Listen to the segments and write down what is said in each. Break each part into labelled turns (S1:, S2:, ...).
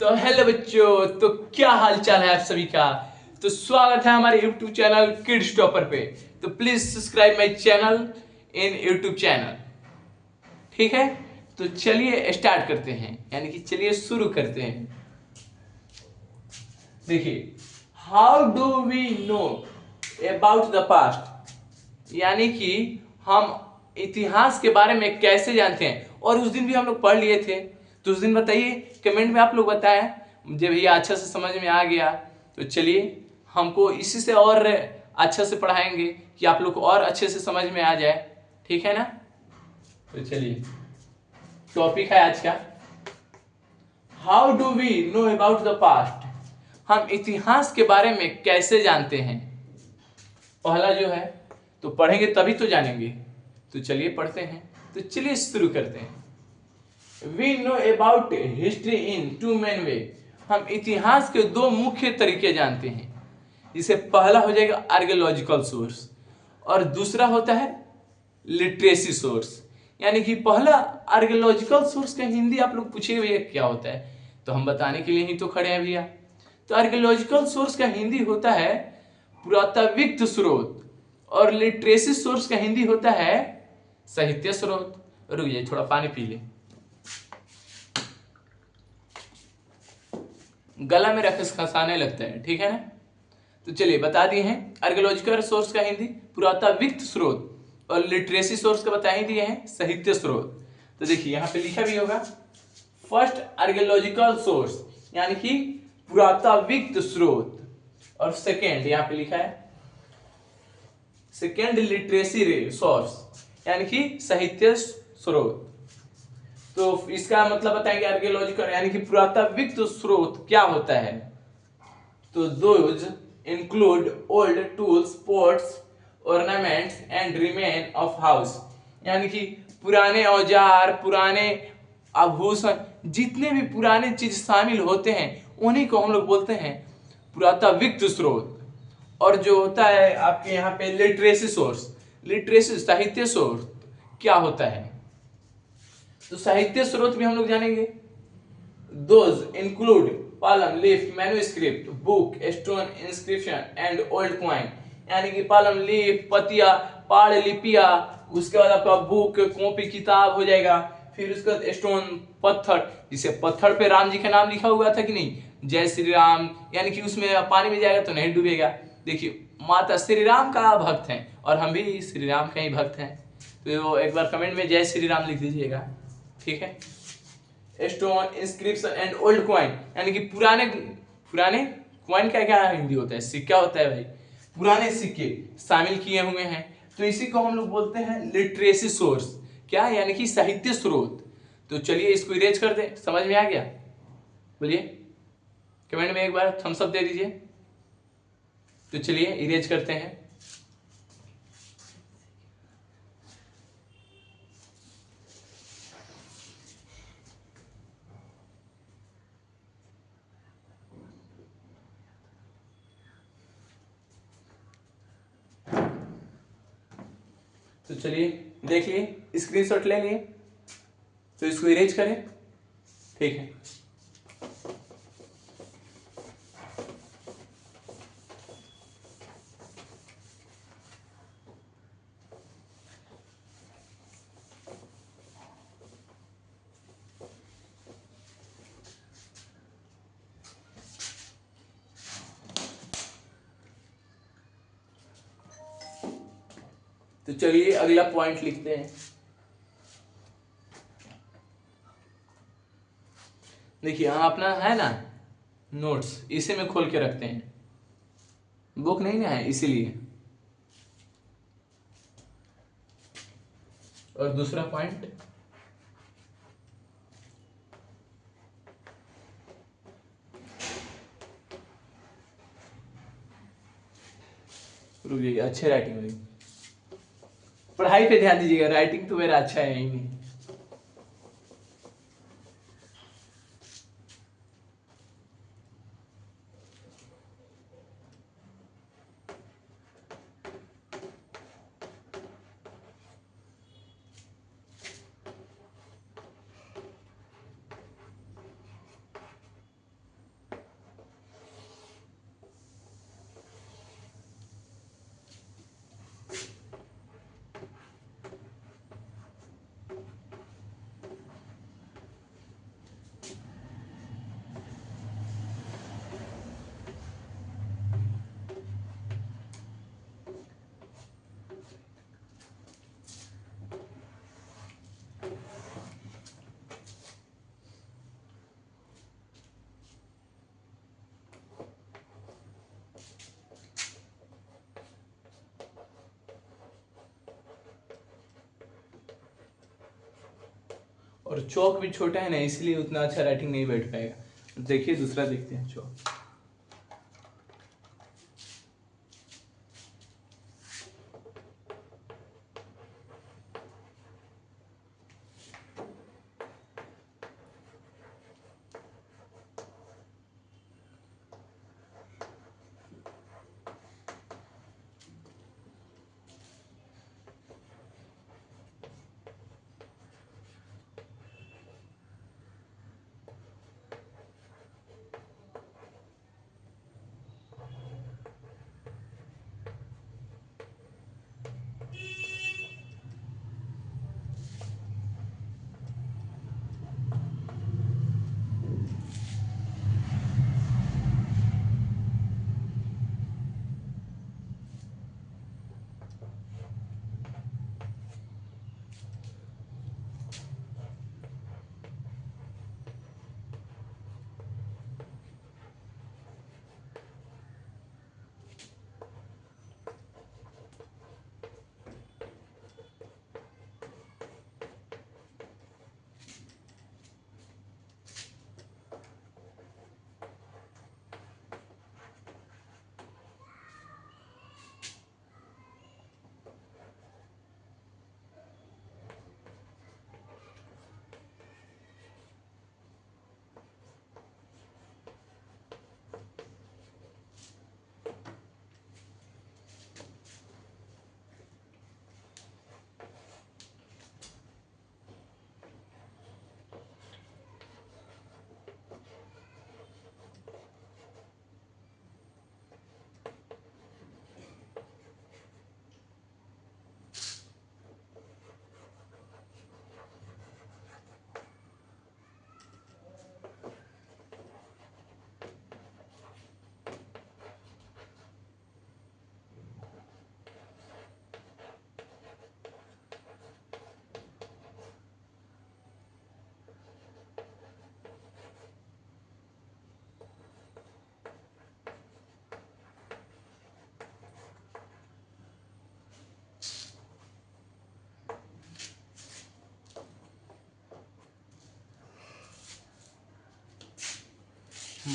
S1: तो हेलो बच्चों, तो क्या हाल चाल है आप सभी का। तो स्वागत है हमारे YouTube चैनल किड्स टॉपर पे। तो please subscribe my channel in YouTube channel. ठीक है, तो चलिए स्टार्ट करते हैं, यानी कि चलिए शुरू करते हैं। देखिए, how do we know about the past, यानी कि हम इतिहास के बारे में कैसे जानते हैं। और उस दिन भी हम लोग पढ़ लिए थे, तो उस दिन बताइए, कमेंट में आप लोग बताएं मुझे भैया अच्छा से समझ में आ गया। तो चलिए हमको इसी से और अच्छा से पढ़ाएंगे कि आप लोग को और अच्छे से समझ में आ जाए। ठीक है ना। तो चलिए, टॉपिक है आज का, how do we know about the past, हम इतिहास के बारे में कैसे जानते हैं। पहला जो है, तो पढ़ेंगे तभी तो जानेंगे। तो चलिए पढ़ते हैं, तो चलिए शुरू करते हैं। We know about history in two main way, हम इतिहास के दो मुख्य तरीके जानते हैं। जिसे पहला हो जाएगा आर्कियोलॉजिकल सोर्स और दूसरा होता है लिटरेसी सोर्स। यानी कि पहला आर्कियोलॉजिकल सोर्स का हिंदी आप लोग पूछिए भैया क्या होता है, तो हम बताने के लिए ही तो खड़े हैं भैया। तो आर्कियोलॉजिकल सोर्स का हिंदी होता है पुरातात्विक स्रोत, और लिटरेसी सोर्स का हिंदी होता है साहित्य स्रोत। रुक जाइए, थोड़ा पानी पी ले, गला में रखे खसाने लगता है। ठीक है ना। तो चलिए बता दिए हैं, आर्कियोलॉजिकल सोर्स का हिंदी पुरातात्विक स्रोत और लिटरेसी सोर्स का बता ही दिए हैं साहित्य स्रोत। तो देखिए यहाँ पे लिखा भी होगा, फर्स्ट आर्कियोलॉजिकल सोर्स यानी कि पुरातात्विक स्रोत, और सेकेंड यहाँ पे लिखा है सेकेंड लिटरेसी सोर्स यानी कि साहित्य स्रोत। तो इसका मतलब बताएंगे आर्कियोलॉजिकल यानी कि पुरातात्विक स्रोत क्या होता है। तो those include old tools, pots, ornaments and remain of house, यानी कि पुराने औजार, पुराने आभूषण, जितने भी पुराने चीज शामिल होते हैं उन्हीं को हम लोग बोलते हैं पुरातात्विक स्रोत। और जो होता है आपके यहाँ पे लिटरेसी सोर्स, लिटरेसी साहित्य सोर्स क्या होता है। तो साहित्य स्रोत भी हम लोग जानेंगे। Those include Palam leaf, manuscript, book, stone inscription and old coin, यानी कि पालम लीफ, पतिया, पाड़ लिपिया, उसके बाद आपका बुक, कॉपी, किताब हो जाएगा। फिर उसके बाद स्टोन, पत्थर, जिसे पत्थर पे राम जी का नाम लिखा हुआ था कि नहीं, जय श्री राम, यानी कि उसमें पानी में जाएगा तो नहीं डूबेगा। देखिए, माता श्री राम का भक्त हैं और हम भी श्री राम का ही भक्त हैं। तो एक बार कमेंट में जय श्री राम लिख दीजिएगा। ठीक है। Stone inscription and old coin, यानी कि पुराने पुराने कॉइन का क्या हिंदी होता है, सिक्का होता है भाई, पुराने सिक्के शामिल किए हुए हैं। तो इसी को हम लोग बोलते हैं लिटरेसी सोर्स, क्या यानी कि साहित्य स्रोत। तो चलिए इसको इरेज कर दे, समझ में आ गया, बोलिए कमेंट में एक बार थम्स अप दे दीजिए। तो चलिए इरेज करते हैं। तो चलिए देख लिए, स्क्रीनशॉट ले लिए, तो इसको इरेज करें। ठीक है। तो चलिए अगला पॉइंट लिखते हैं। देखिए हम अपना है ना नोट्स, इसे में खोल के रखते हैं, बुक नहीं ना है इसीलिए। और दूसरा पॉइंट, रुकिए, अच्छे राइटिंग में पढ़ाई पे ध्यान दीजिएगा, राइटिंग तो मेरा अच्छा है ही नहीं। और चौक भी छोटा है ना, इसलिए उतना अच्छा राइटिंग नहीं बैठ पाएगा। देखिए दूसरा देखते हैं चौक।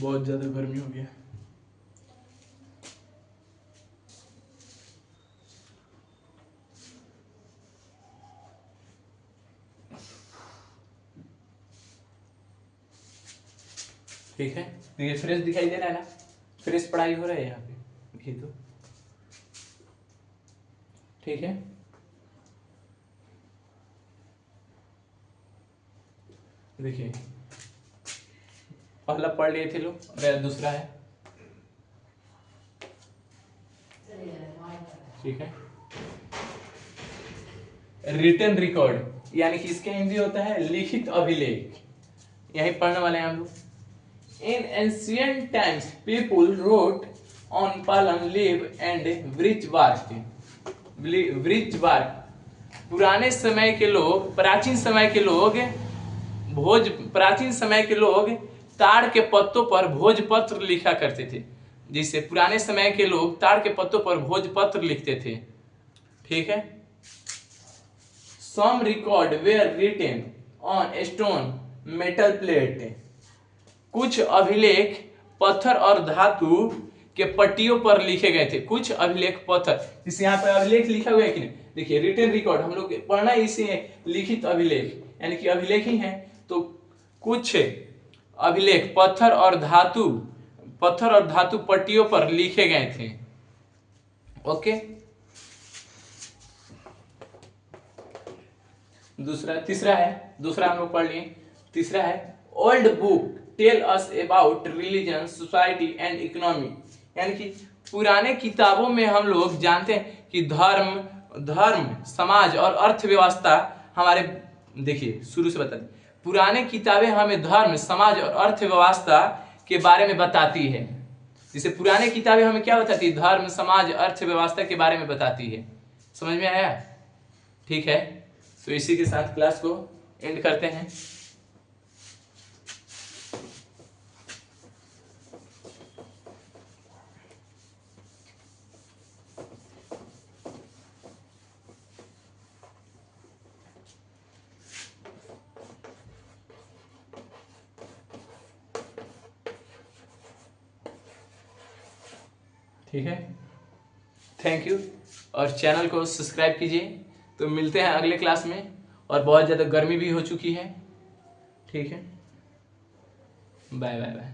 S1: बहुत ज्यादा गर्मी हो गया। ठीक है, ये फ्रेश दिखाई दे रहा है ना, फ्रेश पढ़ाई हो रहा है यहाँ पे, देखिए तो ठीक है। देखिए पहला पढ़ लिए थे लोग, मेरा दूसरा है। ठीक है, रिटन रिकॉर्ड यानी कि इसका हिंदी होता है लिखित अभिलेख। यही पढ़ने वाले हैं हम लोग। In ancient times people road on पालन लीव एंड वृक्ष bark। पुराने समय के लोग, प्राचीन समय के लोग ताड़ के पत्तों पर भोजपत्र लिखा करते थे। जिससे पुराने समय के लोग ताड़ के पत्तों पर भोजपत्र लिखते थे। ठीक है। Some record were written on stone metal plate। कुछ अभिलेख पत्थर और धातु के पट्टियों पर लिखे गए थे। कुछ अभिलेख पत्थर, इस यहाँ पे अभिलेख लिखा हुआ है कि नहीं, देखिए रिटन रिकॉर्ड, हम लोग पढ़ना इसे लिखित अभिलेख यानी कि अभिलेख ही है। तो कुछ अभिलेख पत्थर और धातु पट्टियों पर लिखे गए थे। ओके, दूसरा हम लोग पढ़ लिए। तीसरा है old book tell us about religion society and economy. यानी कि पुराने किताबों में हम लोग जानते हैं कि धर्म समाज और अर्थव्यवस्था हमारे, देखिए शुरू से बता दें, पुराने किताबें हमें धर्म समाज और अर्थव्यवस्था के बारे में बताती है। जैसे पुराने किताबें हमें क्या बताती है, धर्म समाज अर्थव्यवस्था के बारे में बताती है। समझ में आया? ठीक है, तो इसी के साथ क्लास को एंड करते हैं। ठीक है, थैंक यू। और चैनल को सब्सक्राइब कीजिए। तो मिलते हैं अगले क्लास में। और बहुत ज़्यादा गर्मी भी हो चुकी है। ठीक है, बाय बाय बाय।